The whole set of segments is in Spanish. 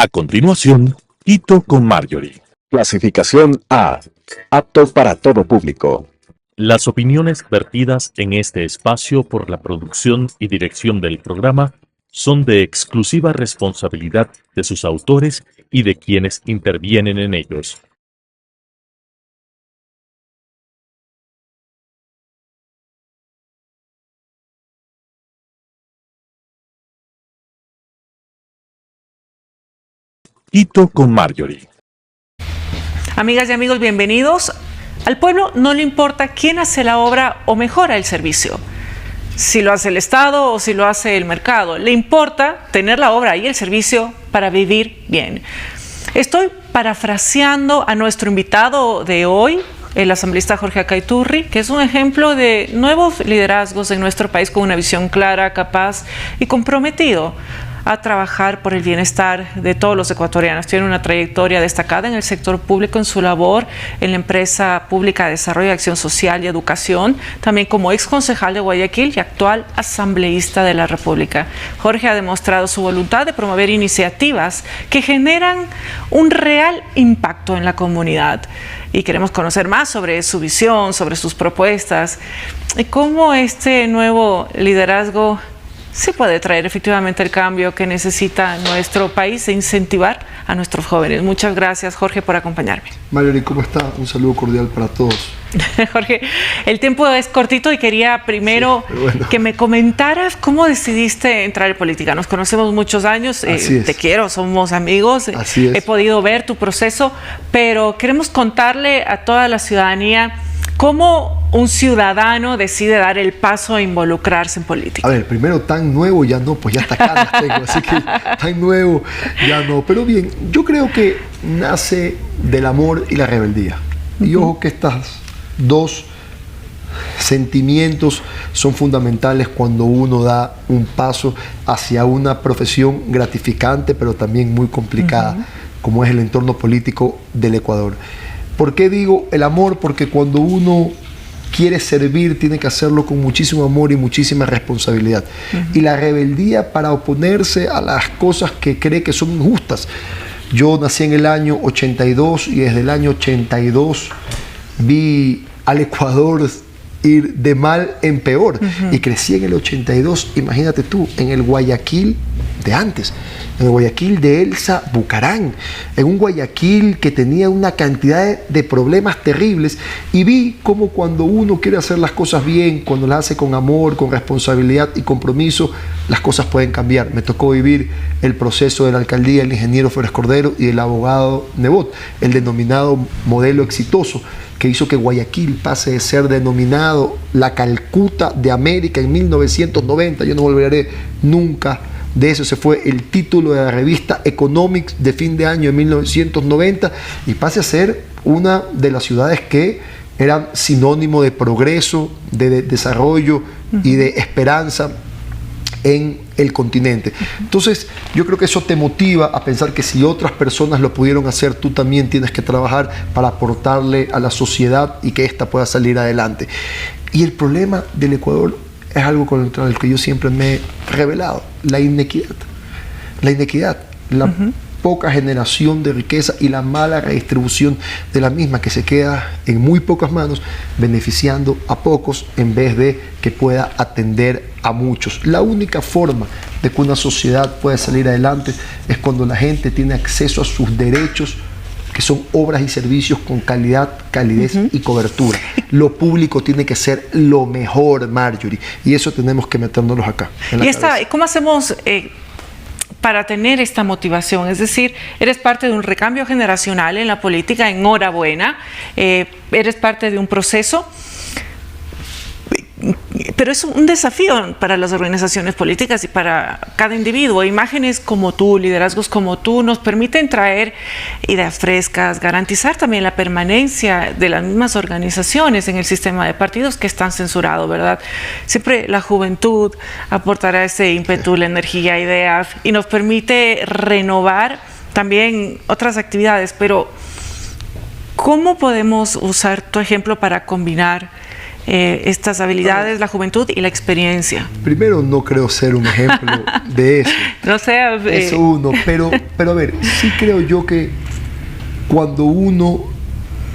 A continuación, Quito con Marjorie. Clasificación A. Apto para todo público. Las opiniones vertidas en este espacio por la producción y dirección del programa son de exclusiva responsabilidad de sus autores y de quienes intervienen en ellos. Quito con Marjorie. Amigas y amigos, bienvenidos. Al pueblo no le importa quién hace la obra o mejora el servicio, si lo hace el Estado o si lo hace el mercado. Le importa tener la obra y el servicio para vivir bien. Estoy parafraseando a nuestro invitado de hoy, el asambleísta Jorge Acaiturri, que es un ejemplo de nuevos liderazgos en nuestro país con una visión clara, capaz y comprometido a trabajar por el bienestar de todos los ecuatorianos. Tiene una trayectoria destacada en el sector público, en su labor en la empresa pública de Desarrollo, Acción Social y Educación, también como ex concejal de Guayaquil y actual asambleísta de la República. Jorge ha demostrado su voluntad de promover iniciativas que generan un real impacto en la comunidad. Y queremos conocer más sobre su visión, sobre sus propuestas y cómo este nuevo liderazgo sí puede traer efectivamente el cambio que necesita nuestro país e incentivar a nuestros jóvenes. Muchas gracias, Jorge, por acompañarme. Marjorie, ¿cómo está? Un saludo cordial para todos. Jorge, el tiempo es cortito y quería primero que me comentaras cómo decidiste entrar en política. Nos conocemos muchos años, te quiero, somos amigos, he podido ver tu proceso, pero queremos contarle a toda la ciudadanía cómo un ciudadano decide dar el paso a involucrarse en política. A ver, primero, tan nuevo ya no, pues ya hasta acá las tengo, así que tan nuevo ya no. Pero bien, yo creo que nace del amor y la rebeldía. Y ojo que estas dos sentimientos son fundamentales cuando uno da un paso hacia una profesión gratificante, pero también muy complicada, como es el entorno político del Ecuador. ¿Por qué digo el amor? Porque cuando uno quiere servir, tiene que hacerlo con muchísimo amor y muchísima responsabilidad. Y la rebeldía para oponerse a las cosas que cree que son injustas. Yo nací en el año 82 y desde el año 82 vi al Ecuador ir de mal en peor. Y crecí en el 82, imagínate tú, en el Guayaquil de antes, en el Guayaquil de Elsa Bucarán, en un Guayaquil que tenía una cantidad de problemas terribles, y vi cómo cuando uno quiere hacer las cosas bien, cuando las hace con amor, con responsabilidad y compromiso, las cosas pueden cambiar. Me tocó vivir el proceso de la alcaldía, el ingeniero Flores Cordero y el abogado Nebot, el denominado modelo exitoso, que hizo que Guayaquil pase de ser denominado la Calcuta de América en 1990. Yo no volveré nunca de eso. Se fue el título de la revista Economics de fin de año de 1990 y pase a ser una de las ciudades que eran sinónimo de progreso, de desarrollo y de esperanza en el continente. Entonces, yo creo que eso te motiva a pensar que si otras personas lo pudieron hacer, tú también tienes que trabajar para aportarle a la sociedad y que ésta pueda salir adelante. Y el problema del Ecuador es algo contra el que yo siempre me he rebelado: la inequidad. La inequidad, la poca generación de riqueza y la mala redistribución de la misma, que se queda en muy pocas manos, beneficiando a pocos en vez de que pueda atender a muchos. La única forma de que una sociedad pueda salir adelante es cuando la gente tiene acceso a sus derechos, que son obras y servicios con calidad, calidez y cobertura. Lo público tiene que ser lo mejor, Marjorie, y eso tenemos que metérnoslos acá. ¿Y cómo hacemos para tener esta motivación? Es decir, eres parte de un recambio generacional en la política, enhorabuena, eres parte de un proceso, pero es un desafío para las organizaciones políticas y para cada individuo. Imágenes como tú, liderazgos como tú, nos permiten traer ideas frescas, garantizar también la permanencia de las mismas organizaciones en el sistema de partidos que están censurados, ¿verdad? Siempre la juventud aportará ese ímpetu, la energía, ideas, y nos permite renovar también otras actividades. Pero ¿cómo podemos usar tu ejemplo para combinar estas habilidades, la juventud y la experiencia? Primero, no creo ser un ejemplo de eso. No sé. Eso uno, pero a ver, sí creo yo que cuando uno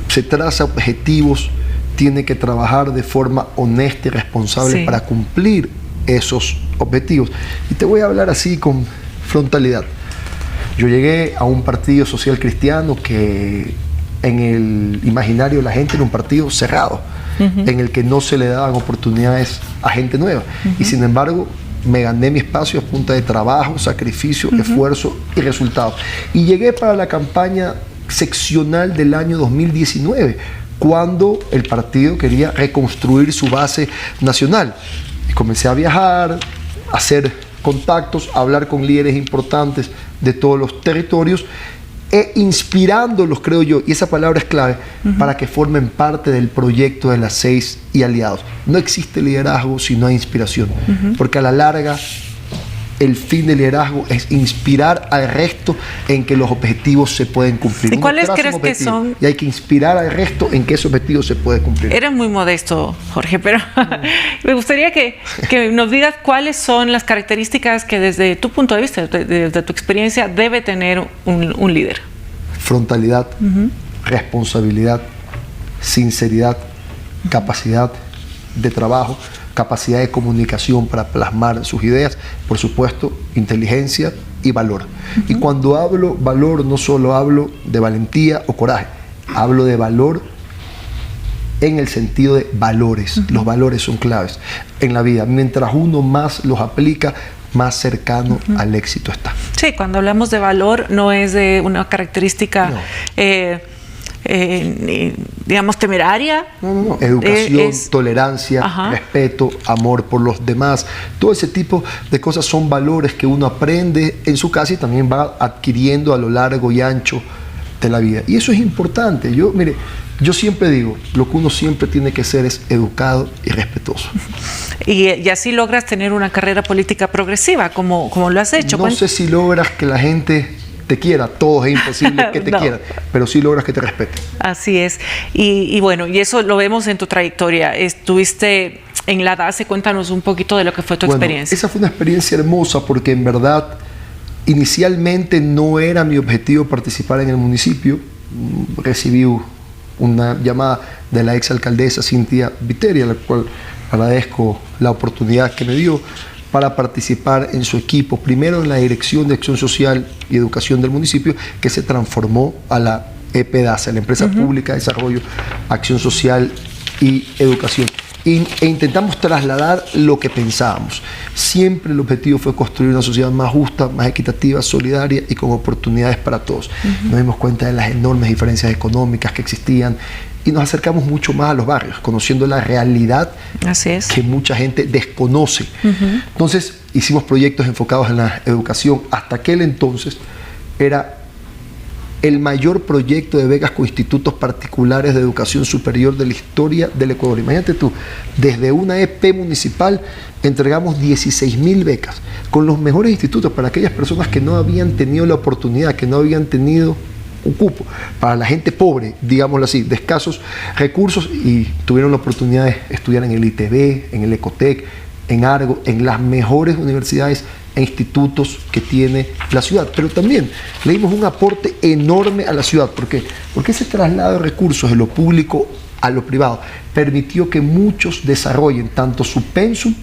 se traza objetivos, tiene que trabajar de forma honesta y responsable para cumplir esos objetivos. Y te voy a hablar así con frontalidad. Yo llegué a un partido social cristiano que en el imaginario de la gente era un partido cerrado, en el que no se le daban oportunidades a gente nueva. Y sin embargo, me gané mi espacio a punta de trabajo, sacrificio, esfuerzo y resultados. Y llegué para la campaña seccional del año 2019, cuando el partido quería reconstruir su base nacional. Y comencé a viajar, a hacer contactos, a hablar con líderes importantes de todos los territorios e inspirándolos, creo yo, y esa palabra es clave, para que formen parte del proyecto de las 6 y aliados. No existe liderazgo si no hay inspiración, porque a la larga el fin del liderazgo es inspirar al resto en que los objetivos se pueden cumplir. ¿Y cuáles crees que son? Y hay que inspirar al resto en que ese objetivo se puede cumplir. Eres muy modesto, Jorge, pero me gustaría que nos digas cuáles son las características que desde tu punto de vista, desde tu experiencia, debe tener un líder. Frontalidad, responsabilidad, sinceridad, capacidad de trabajo, capacidad de comunicación para plasmar sus ideas, por supuesto, inteligencia y valor. Y cuando hablo valor, no solo hablo de valentía o coraje, hablo de valor en el sentido de valores. Los valores son claves en la vida. Mientras uno más los aplica, más cercano al éxito está. Sí, cuando hablamos de valor, no es de una característica... No. Digamos, temeraria. No. Educación, tolerancia, respeto, amor por los demás. Todo ese tipo de cosas son valores que uno aprende en su casa y también va adquiriendo a lo largo y ancho de la vida. Y eso es importante. Yo siempre digo, lo que uno siempre tiene que ser es educado y respetuoso. Y así logras tener una carrera política progresiva, como lo has hecho. No sé si logras que la gente te quiera, todo es imposible que te quieran, pero sí logras que te respeten. Así es. Y bueno, y eso lo vemos en tu trayectoria. Estuviste en la DACE, cuéntanos un poquito de lo que fue tu experiencia. Esa fue una experiencia hermosa porque en verdad inicialmente no era mi objetivo participar en el municipio. Recibí una llamada de la exalcaldesa Cintia Viteri, a la cual agradezco la oportunidad que me dio para participar en su equipo, primero en la Dirección de Acción Social y Educación del municipio, que se transformó a la EPDACE, la Empresa Pública de Desarrollo, Acción Social y Educación. E intentamos trasladar lo que pensábamos. Siempre el objetivo fue construir una sociedad más justa, más equitativa, solidaria y con oportunidades para todos. Nos dimos cuenta de las enormes diferencias económicas que existían y nos acercamos mucho más a los barrios, conociendo la realidad que mucha gente desconoce. Entonces, hicimos proyectos enfocados en la educación. Hasta aquel entonces era el mayor proyecto de becas con institutos particulares de educación superior de la historia del Ecuador. Imagínate tú, desde una EP municipal entregamos 16.000 becas con los mejores institutos para aquellas personas que no habían tenido la oportunidad, que no habían tenido un cupo, para la gente pobre, digámoslo así, de escasos recursos, y tuvieron la oportunidad de estudiar en el ITB, en el Ecotec, en Argo, en las mejores universidades e institutos que tiene la ciudad. Pero también le dimos un aporte enorme a la ciudad. ¿Por qué? Porque ese traslado de recursos de lo público a lo privado permitió que muchos desarrollen tanto su pensum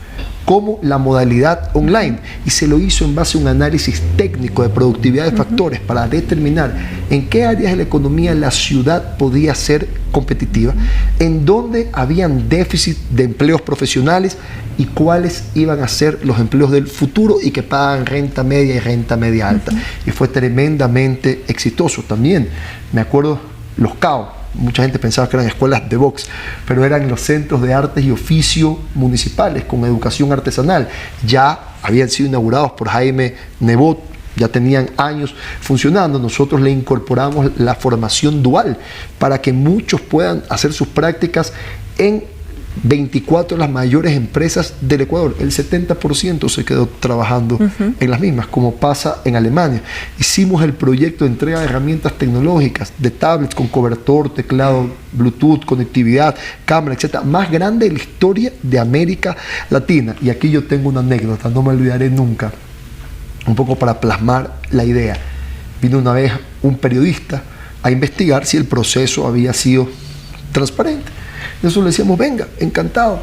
como la modalidad online, y se lo hizo en base a un análisis técnico de productividad de factores para determinar en qué áreas de la economía la ciudad podía ser competitiva, en dónde habían déficit de empleos profesionales y cuáles iban a ser los empleos del futuro y que pagan renta media y renta media alta. Y fue tremendamente exitoso. También me acuerdo los CAO. Mucha gente pensaba que eran escuelas de box, pero eran los centros de artes y oficio municipales con educación artesanal. Ya habían sido inaugurados por Jaime Nebot, ya tenían años funcionando. Nosotros le incorporamos la formación dual para que muchos puedan hacer sus prácticas en 24 de las mayores empresas del Ecuador, el 70% se quedó trabajando en las mismas, como pasa en Alemania. Hicimos el proyecto de entrega de herramientas tecnológicas, de tablets con cobertor, teclado, Bluetooth, conectividad, cámara, etc. Más grande de la historia de América Latina. Y aquí yo tengo una anécdota, no me olvidaré nunca, un poco para plasmar la idea. Vino una vez un periodista a investigar si el proceso había sido transparente. Nosotros le decíamos, venga, encantado.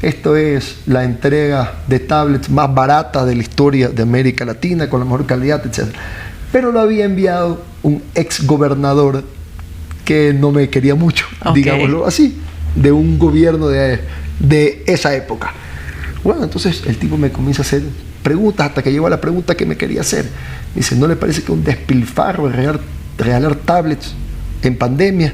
Esto es la entrega de tablets más barata de la historia de América Latina, con la mejor calidad, etc. Pero lo había enviado un ex gobernador que no me quería mucho, digámoslo así, de un gobierno de esa época. Bueno, entonces el tipo me comienza a hacer preguntas hasta que llegó a la pregunta que me quería hacer. Me dice, ¿no le parece que un despilfarro regalar tablets en pandemia?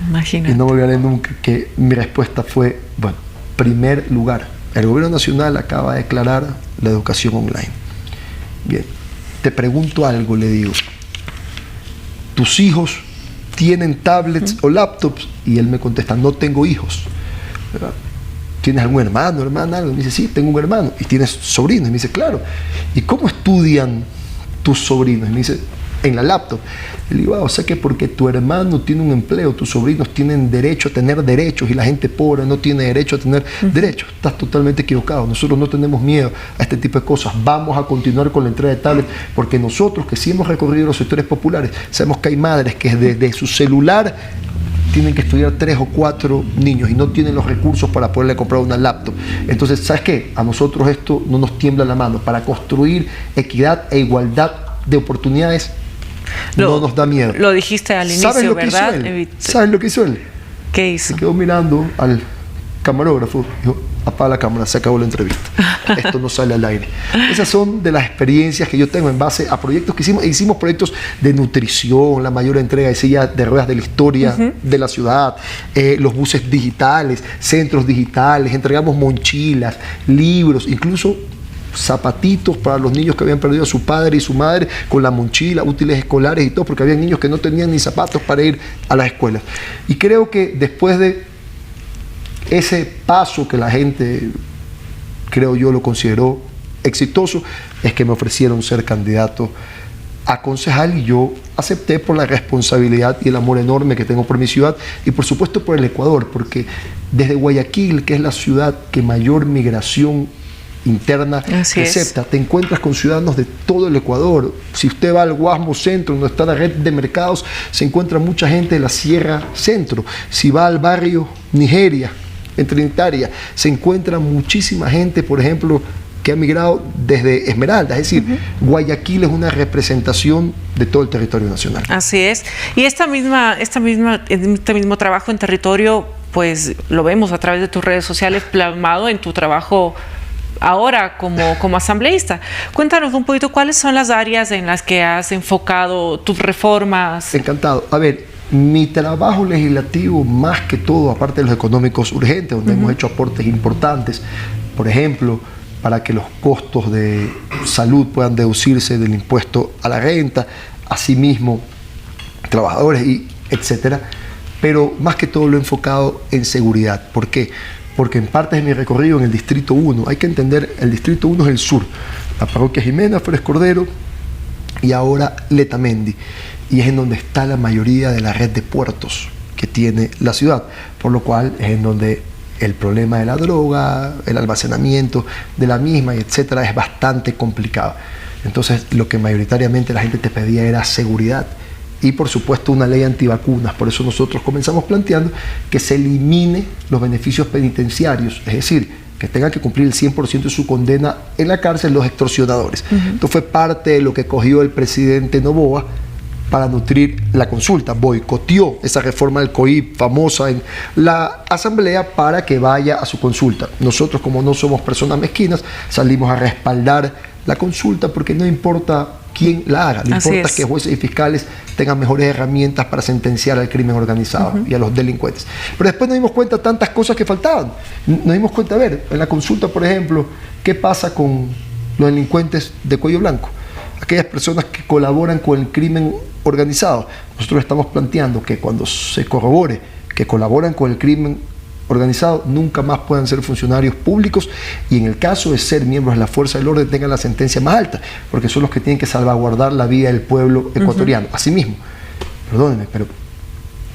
Imagínate. Y no me olvidaré nunca que mi respuesta fue, bueno, primer lugar, el gobierno nacional acaba de declarar la educación online. Bien, te pregunto algo, le digo, ¿tus hijos tienen tablets o laptops? Y él me contesta, no tengo hijos, ¿verdad? ¿Tienes algún hermano, hermana? Me dice, sí, tengo un hermano. ¿Y tienes sobrinos? Y me dice, claro. ¿Y cómo estudian tus sobrinos? Y me dice, en la laptop. Y le digo, o sea que porque tu hermano tiene un empleo, tus sobrinos tienen derecho a tener derechos y la gente pobre no tiene derecho a tener derechos. Estás totalmente equivocado. Nosotros no tenemos miedo a este tipo de cosas. Vamos a continuar con la entrega de tablets porque nosotros, que sí hemos recorrido los sectores populares, sabemos que hay madres que desde su celular tienen que estudiar 3 o 4 niños y no tienen los recursos para poderle comprar una laptop. Entonces, ¿sabes qué? A nosotros esto no nos tiembla la mano. Para construir equidad e igualdad de oportunidades no nos da miedo. Lo dijiste al inicio, ¿sabes lo ¿verdad? Que hizo él? ¿Sabes lo que hizo él? ¿Qué hizo? Se quedó mirando al camarógrafo, dijo, apaga la cámara, se acabó la entrevista. Esto no sale al aire. Esas son de las experiencias que yo tengo en base a proyectos que hicimos. Hicimos proyectos de nutrición, la mayor entrega de sillas de ruedas de la historia de la ciudad, los buses digitales, centros digitales, entregamos mochilas, libros, incluso zapatitos para los niños que habían perdido a su padre y su madre, con la mochila, útiles escolares y todo, porque había niños que no tenían ni zapatos para ir a las escuelas. Y creo que después de ese paso que la gente, creo yo, lo consideró exitoso, es que me ofrecieron ser candidato a concejal y yo acepté por la responsabilidad y el amor enorme que tengo por mi ciudad y por supuesto por el Ecuador, porque desde Guayaquil, que es la ciudad que mayor migración interna recepta, te encuentras con ciudadanos de todo el Ecuador. Si usted va al Guasmo Centro, donde está la red de mercados, se encuentra mucha gente de la Sierra Centro. Si va al barrio Nigeria, en Trinitaria, se encuentra muchísima gente, por ejemplo, que ha migrado desde Esmeralda, es decir, Guayaquil es una representación de todo el territorio nacional. Así es. Y este mismo trabajo en territorio, pues lo vemos a través de tus redes sociales plasmado en tu trabajo ahora como asambleísta. Cuéntanos un poquito cuáles son las áreas en las que has enfocado tus reformas. Encantado. A ver, mi trabajo legislativo, más que todo, aparte de los económicos urgentes, donde hemos hecho aportes importantes, por ejemplo, para que los costos de salud puedan deducirse del impuesto a la renta, asimismo, trabajadores, y etcétera. Pero más que todo lo he enfocado en seguridad. ¿Por qué? Porque en partes de mi recorrido en el Distrito 1, hay que entender, el Distrito 1 es el sur, la parroquia Jimena, Flores Cordero y ahora Letamendi, y es en donde está la mayoría de la red de puertos que tiene la ciudad, por lo cual es en donde el problema de la droga, el almacenamiento de la misma, etcétera, es bastante complicado. Entonces, lo que mayoritariamente la gente te pedía era seguridad y, por supuesto, una ley antivacunas. Por eso nosotros comenzamos planteando que se elimine los beneficios penitenciarios, es decir, que tengan que cumplir el 100% de su condena en la cárcel los extorsionadores. Esto fue parte de lo que cogió el presidente Noboa para nutrir la consulta. Boicoteó esa reforma del COIP famosa en la asamblea para que vaya a su consulta. Nosotros, como no somos personas mezquinas, salimos a respaldar la consulta porque no importa quién la haga, lo importa que jueces y fiscales tengan mejores herramientas para sentenciar al crimen organizado y a los delincuentes. Pero después nos dimos cuenta de tantas cosas que faltaban. Nos dimos cuenta, a ver, en la consulta, por ejemplo, ¿qué pasa con los delincuentes de cuello blanco? Aquellas personas que colaboran con el crimen organizado. Nosotros estamos planteando que cuando se corrobore que colaboran con el crimen organizado nunca más puedan ser funcionarios públicos y en el caso de ser miembros de la fuerza del orden tengan la sentencia más alta, porque son los que tienen que salvaguardar la vida del pueblo ecuatoriano. Asimismo, perdónenme, pero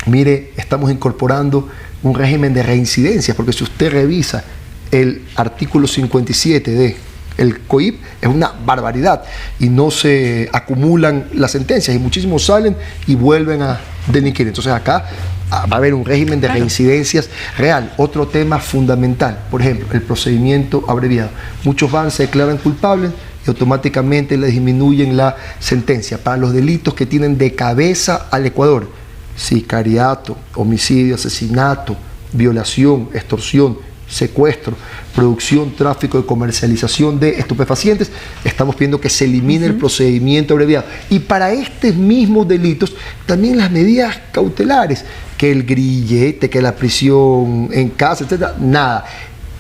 mire, estamos incorporando un régimen de reincidencia, porque si usted revisa el artículo 57 de el COIP, es una barbaridad y no se acumulan las sentencias y muchísimos salen y vuelven a delinquir. Entonces acá va a haber un régimen de reincidencias real. Otro tema fundamental, por ejemplo, el procedimiento abreviado. Muchos van, se declaran culpables y automáticamente les disminuyen la sentencia para los delitos que tienen de cabeza al Ecuador: sicariato, homicidio, asesinato, violación, extorsión, secuestro, producción, tráfico y comercialización de estupefacientes. Estamos pidiendo que se elimine el procedimiento abreviado. Y para estos mismos delitos, también las medidas cautelares, que el grillete, que la prisión en casa, etcétera, nada.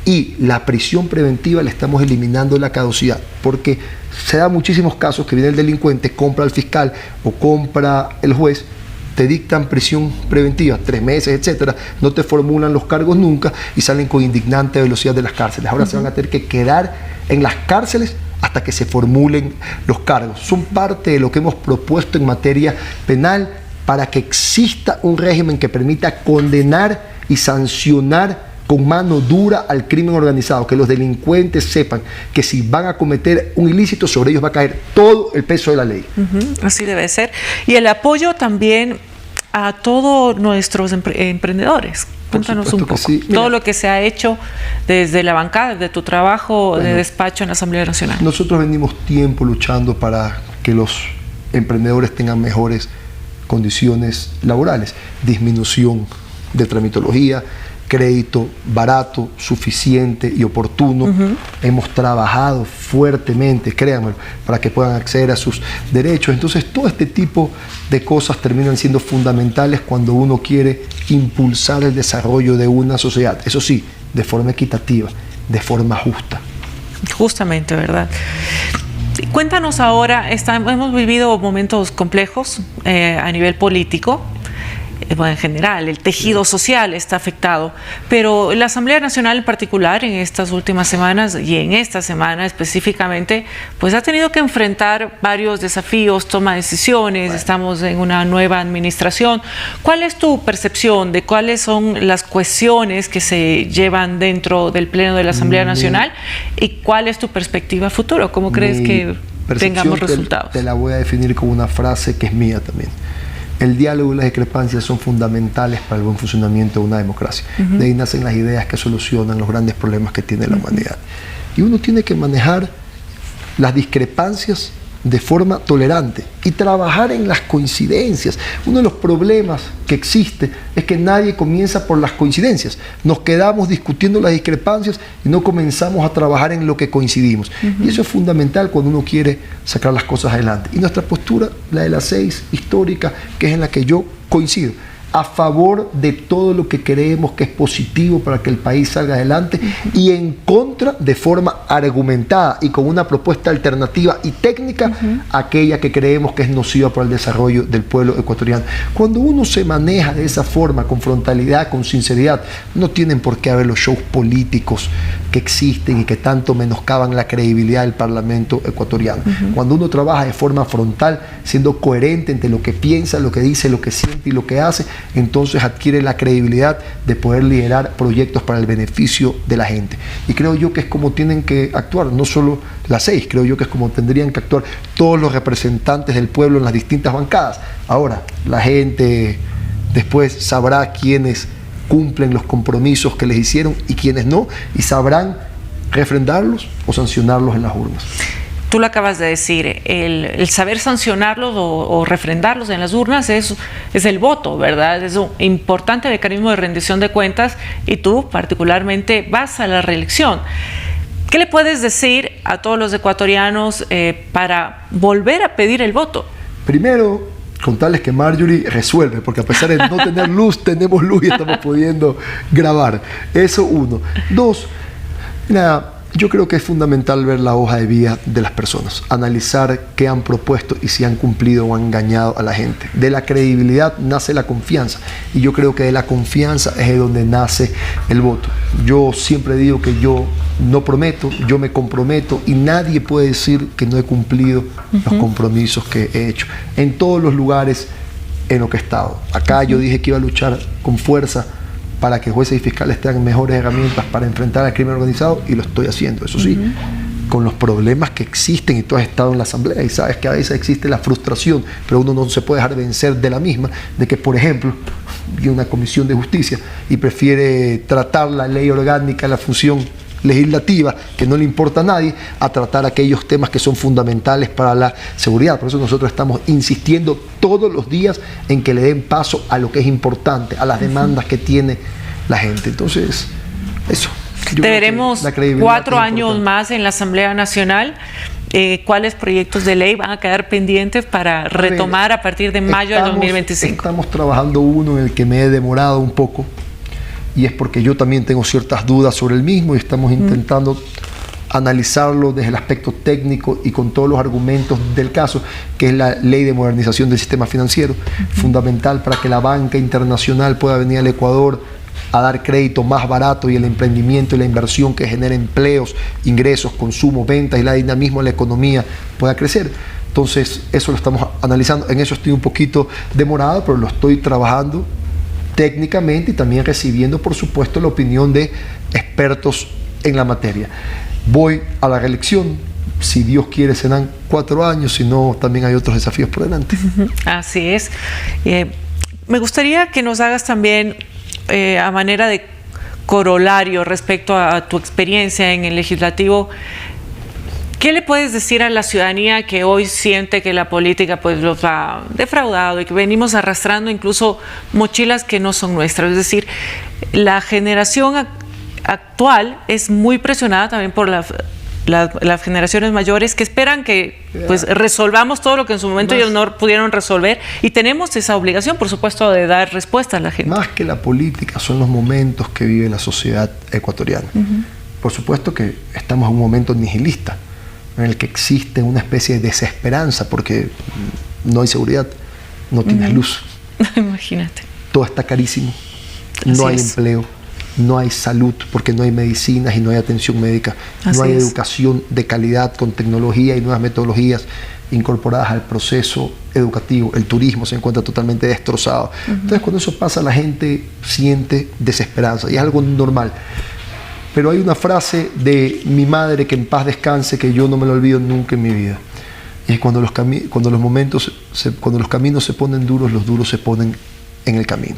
Y la prisión preventiva le estamos eliminando la caducidad, porque se da muchísimos casos que viene el delincuente, compra al fiscal o compra el juez, te dictan prisión preventiva, 3 meses, etcétera, no te formulan los cargos nunca y salen con indignante velocidad de las cárceles. Ahora se van a tener que quedar en las cárceles hasta que se formulen los cargos. Son parte de lo que hemos propuesto en materia penal para que exista un régimen que permita condenar y sancionar con mano dura al crimen organizado, que los delincuentes sepan que si van a cometer un ilícito, sobre ellos va a caer todo el peso de la ley. Así debe ser. Y el apoyo también a todos nuestros emprendedores. Cuéntanos un poco. Sí. Todo lo que se ha hecho desde la bancada, desde tu trabajo de despacho en la Asamblea Nacional. Nosotros venimos tiempo luchando para que los emprendedores tengan mejores condiciones laborales, disminución de tramitología, crédito barato, suficiente y oportuno. Hemos trabajado fuertemente, créanmelo, para que puedan acceder a sus derechos. Entonces, todo este tipo de cosas terminan siendo fundamentales cuando uno quiere impulsar el desarrollo de una sociedad. Eso sí, de forma equitativa, de forma justa. Justamente, ¿verdad? Cuéntanos ahora, hemos vivido momentos complejos a nivel político. En general, el tejido social está afectado, pero la Asamblea Nacional en particular en estas últimas semanas y en esta semana específicamente, pues ha tenido que enfrentar varios desafíos, toma decisiones, estamos en una nueva administración. ¿Cuál es tu percepción de cuáles son las cuestiones que se llevan dentro del Pleno de la Asamblea Nacional y cuál es tu perspectiva futuro? ¿Cómo crees que tengamos resultados? Te la voy a definir con una frase que es mía también. El diálogo y las discrepancias son fundamentales para el buen funcionamiento de una democracia. De ahí nacen las ideas que solucionan los grandes problemas que tiene la humanidad. Y uno tiene que manejar las discrepancias de forma tolerante y trabajar en las coincidencias. Uno de los problemas que existe es que nadie comienza por las coincidencias. Nos quedamos discutiendo las discrepancias y no comenzamos a trabajar en lo que coincidimos. Y eso es fundamental cuando uno quiere sacar las cosas adelante. Y nuestra postura, la de la 6 histórica, que es en la que yo coincido, a favor de todo lo que creemos que es positivo para que el país salga adelante y en contra, de forma argumentada y con una propuesta alternativa y técnica, aquella que creemos que es nociva para el desarrollo del pueblo ecuatoriano. Cuando uno se maneja de esa forma, con frontalidad, con sinceridad, no tienen por qué haber los shows políticos que existen y que tanto menoscaban la credibilidad del Parlamento ecuatoriano. Cuando uno trabaja de forma frontal, siendo coherente entre lo que piensa, lo que dice, lo que siente y lo que hace, entonces adquiere la credibilidad de poder liderar proyectos para el beneficio de la gente. Y creo yo que es como tienen que actuar, no solo la 6, creo yo que es como tendrían que actuar todos los representantes del pueblo en las distintas bancadas. Ahora, la gente después sabrá quiénes cumplen los compromisos que les hicieron y quiénes no, y sabrán refrendarlos o sancionarlos en las urnas. Tú lo acabas de decir, el saber sancionarlos o refrendarlos en las urnas es el voto, ¿verdad? Es un importante mecanismo de rendición de cuentas y tú particularmente vas a la reelección. ¿Qué le puedes decir a todos los ecuatorianos para volver a pedir el voto? Primero, contarles que Marjorie resuelve, porque a pesar de no tener luz, tenemos luz y estamos pudiendo grabar. Eso uno. Dos, mira, Yo creo que es fundamental ver la hoja de vida de las personas, analizar qué han propuesto y si han cumplido o han engañado a la gente. De la credibilidad nace la confianza, y yo creo que de la confianza es de donde nace el voto. Yo siempre digo que yo no prometo, yo me comprometo, y nadie puede decir que no he cumplido los compromisos que he hecho en todos los lugares en los que he estado. Acá yo dije que iba a luchar con fuerza para que jueces y fiscales tengan mejores herramientas para enfrentar al crimen organizado, y lo estoy haciendo, eso sí, con los problemas que existen, y tú has estado en la asamblea y sabes que a veces existe la frustración, pero uno no se puede dejar vencer de la misma, de que, por ejemplo, hay una comisión de justicia y prefiere tratar la ley orgánica, la función legislativa, que no le importa a nadie, a tratar aquellos temas que son fundamentales para la seguridad. Por eso nosotros estamos insistiendo todos los días en que le den paso a lo que es importante, a las demandas que tiene la gente. Entonces, eso. Te veremos 4 años más en la Asamblea Nacional. ¿Cuáles proyectos de ley van a quedar pendientes para retomar a partir de mayo del 2025? Estamos trabajando uno en el que me he demorado un poco, y es porque yo también tengo ciertas dudas sobre el mismo, y estamos intentando analizarlo desde el aspecto técnico y con todos los argumentos del caso, que es la ley de modernización del sistema financiero, fundamental para que la banca internacional pueda venir al Ecuador a dar crédito más barato, y el emprendimiento y la inversión que genera empleos, ingresos, consumo, ventas y la dinamismo de la economía pueda crecer. Entonces, eso lo estamos analizando. En eso estoy un poquito demorado, pero lo estoy trabajando técnicamente, y también recibiendo, por supuesto, la opinión de expertos en la materia. Voy a la reelección, si Dios quiere serán 4 años, si no también hay otros desafíos por delante. Así es. Me gustaría que nos hagas también a manera de corolario respecto a tu experiencia en el legislativo. ¿Qué le puedes decir a la ciudadanía que hoy siente que la política pues los ha defraudado y que venimos arrastrando incluso mochilas que no son nuestras? Es decir, la generación actual es muy presionada también por las generaciones mayores, que esperan que pues resolvamos todo lo que en su momento ellos no pudieron resolver, y tenemos esa obligación, por supuesto, de dar respuesta a la gente. Más que la política son los momentos que vive la sociedad ecuatoriana. Por supuesto que estamos en un momento nihilista, en el que existe una especie de desesperanza, porque no hay seguridad, no tienes luz. Imagínate. Todo está carísimo, no hay empleo, no hay salud, porque no hay medicinas y no hay atención médica, no hay educación de calidad con tecnología y nuevas metodologías incorporadas al proceso educativo. El turismo se encuentra totalmente destrozado. Entonces, cuando eso pasa, la gente siente desesperanza, y es algo normal. Pero hay una frase de mi madre, que en paz descanse, que yo no me la olvido nunca en mi vida. Y es cuando los caminos se ponen duros, los duros se ponen en el camino.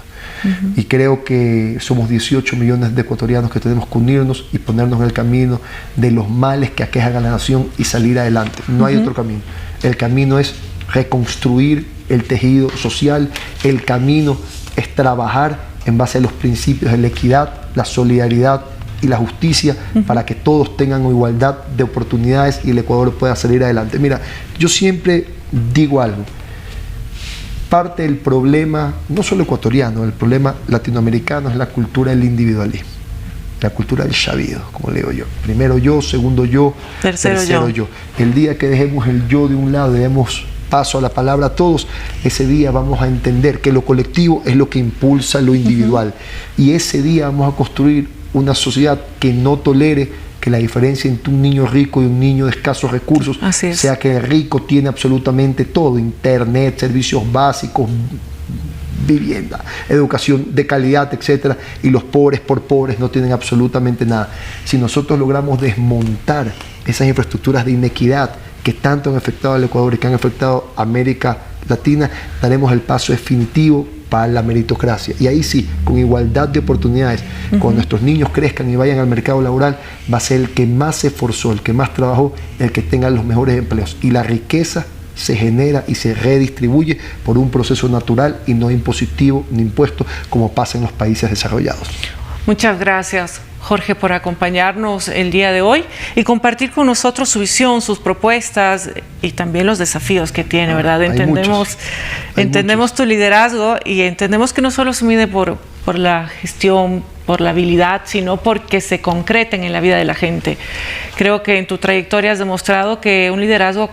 Y creo que somos 18 millones de ecuatorianos que tenemos que unirnos y ponernos en el camino de los males que aquejan a la nación y salir adelante. No hay otro camino. El camino es reconstruir el tejido social. El camino es trabajar en base a los principios de la equidad, la solidaridad y la justicia, para que todos tengan igualdad de oportunidades y el Ecuador pueda salir adelante. Mira, yo siempre digo algo. Parte del problema, no solo ecuatoriano, el problema latinoamericano es la cultura del individualismo, la cultura del chavido, como le digo yo. Primero yo, segundo yo, tercero yo. El día que dejemos el yo de un lado, demos paso a la palabra todos, ese día vamos a entender que lo colectivo es lo que impulsa lo individual. Y ese día vamos a construir una sociedad que no tolere que la diferencia entre un niño rico y un niño de escasos recursos sea que el rico tiene absolutamente todo: internet, servicios básicos, vivienda, educación de calidad, etcétera, y los pobres por pobres no tienen absolutamente nada. Si nosotros logramos desmontar esas infraestructuras de inequidad que tanto han afectado al Ecuador y que han afectado a América Latina, daremos el paso definitivo para la meritocracia. Y ahí sí, con igualdad de oportunidades, cuando nuestros niños crezcan y vayan al mercado laboral, va a ser el que más se esforzó, el que más trabajó, el que tenga los mejores empleos. Y la riqueza se genera y se redistribuye por un proceso natural y no impositivo ni impuesto, como pasa en los países desarrollados. Muchas gracias, Jorge, por acompañarnos el día de hoy y compartir con nosotros su visión, sus propuestas y también los desafíos que tiene, ¿verdad? Entendemos tu liderazgo y entendemos que no solo se mide por por la gestión, por la habilidad, sino porque se concreten en la vida de la gente. Creo que en tu trayectoria has demostrado que un liderazgo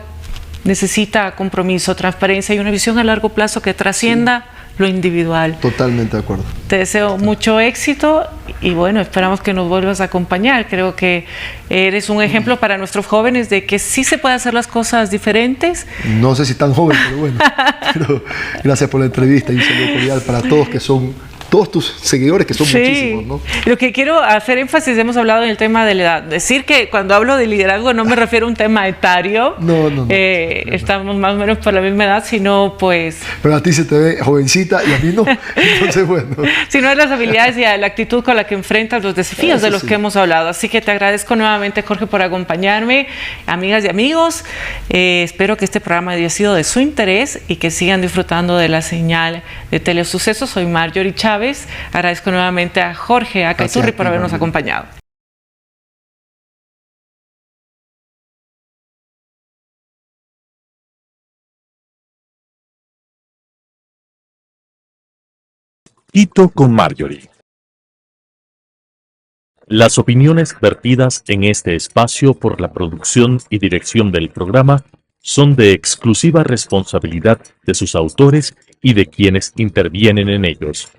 necesita compromiso, transparencia y una visión a largo plazo que trascienda lo individual. Totalmente de acuerdo. Te deseo mucho éxito y bueno, esperamos que nos vuelvas a acompañar. Creo que eres un ejemplo para nuestros jóvenes de que sí se puede hacer las cosas diferentes. No sé si tan joven, pero bueno. Pero gracias por la entrevista y un saludo cordial para todos que son todos tus seguidores, que son muchísimos, ¿no? Lo que quiero hacer énfasis, hemos hablado en el tema de la edad. Decir que cuando hablo de liderazgo no me refiero a un tema etario. No. Estamos más o menos por la misma edad, sino pues... Pero a ti se te ve jovencita y a mí no. Entonces, bueno. Sino es las habilidades y la actitud con la que enfrentas los desafíos de los que hemos hablado. Así que te agradezco nuevamente, Jorge, por acompañarme. Amigas y amigos, espero que este programa haya sido de su interés y que sigan disfrutando de la señal de Telesucesos. Soy Marjorie Chávez. Agradezco nuevamente a Jorge Acaiturri por habernos acompañado. Quito con Marjorie. Las opiniones vertidas en este espacio por la producción y dirección del programa son de exclusiva responsabilidad de sus autores y de quienes intervienen en ellos.